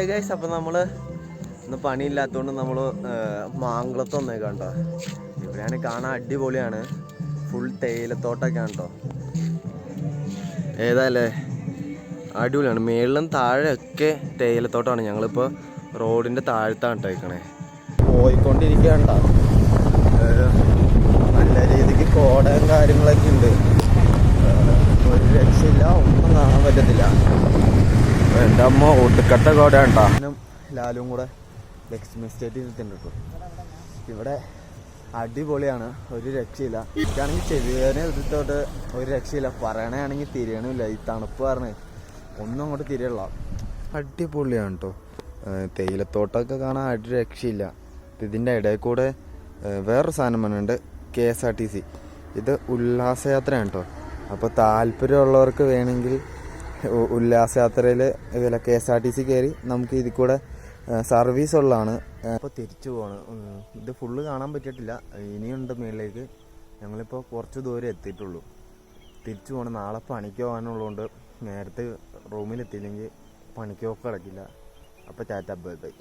Guys, അപ്പം നമ്മൾ ഇന്ന് പണിയില്ലാത്തതുകൊണ്ട് നമ്മൾ മാങ്കുളത്ത് വന്നേക്കാം കേട്ടോ. ഇവിടെയാണ് കാണാൻ അടിപൊളിയാണ്, ഫുൾ തേയിലത്തോട്ടൊക്കെയാണ് കേട്ടോ. ഏതായാലേ അടിപൊളിയാണ്, മേളിലും താഴെയൊക്കെ തേയിലത്തോട്ടമാണ്. ഞങ്ങളിപ്പോൾ റോഡിൻ്റെ താഴത്താണ് ഇട്ടേക്കണേ. പോയിക്കൊണ്ടിരിക്കുകയാണ് കേട്ടോ. നല്ല രീതിക്ക് കോടയും കാര്യങ്ങളൊക്കെ ഉണ്ട്. ഒരു രക്ഷയില്ല, ഒന്നും കാണാൻ പറ്റത്തില്ല. എൻ്റെ അമ്മ ഒടുക്കട്ട കോടയാണ് കേട്ടോ. ഞാനും ലാലും കൂടെ ലക്ഷ്മി എസ്റ്റേറ്റിൽ നിൽക്കുന്നുണ്ട് കേട്ടോ. ഇവിടെ അടിപൊളിയാണ്, ഒരു രക്ഷയില്ല. എനിക്കാണെങ്കിൽ ചെവിവേദന എടുത്തോട്ട് ഒരു രക്ഷയില്ല. പറയണയാണെങ്കിൽ തിരിയണില്ല, ഈ തണുപ്പ് പറഞ്ഞ് ഒന്നും അങ്ങോട്ട് തിരിയുള്ള. അടിപൊളിയാണ് കേട്ടോ. തേയിലത്തോട്ടമൊക്കെ കാണാൻ ഒരു രക്ഷയില്ല. ഇതിൻ്റെ ഇടയിൽ കൂടെ വേറൊരു സാധനം പറഞ്ഞിട്ടുണ്ട്, KSRTC. ഇത് ഉല്ലാസയാത്രയാണ് കേട്ടോ. അപ്പോൾ താല്പര്യമുള്ളവർക്ക് വേണമെങ്കിൽ ഉല്ലാസയാത്രയിൽ ഇതുപോലെ KSRTC കയറി നമുക്ക് ഇതിൽ കൂടെ സർവീസ് ഉള്ളതാണ്. അപ്പോൾ തിരിച്ചു പോവാണ്. ഇത് ഫുള്ള് കാണാൻ പറ്റിയിട്ടില്ല, ഇനിയുണ്ട് മേളിലേക്ക്. ഞങ്ങളിപ്പോൾ കുറച്ച് ദൂരം എത്തിയിട്ടുള്ളൂ. തിരിച്ചു പോകണം. നാളെ പണിക്ക് പോകാനുള്ളതുകൊണ്ട് നേരത്തെ റൂമിലെത്തിയില്ലെങ്കിൽ പണിക്ക് പോക്ക് കിടക്കില്ല. അപ്പോൾ ടാറ്റ ബൈ ബൈ.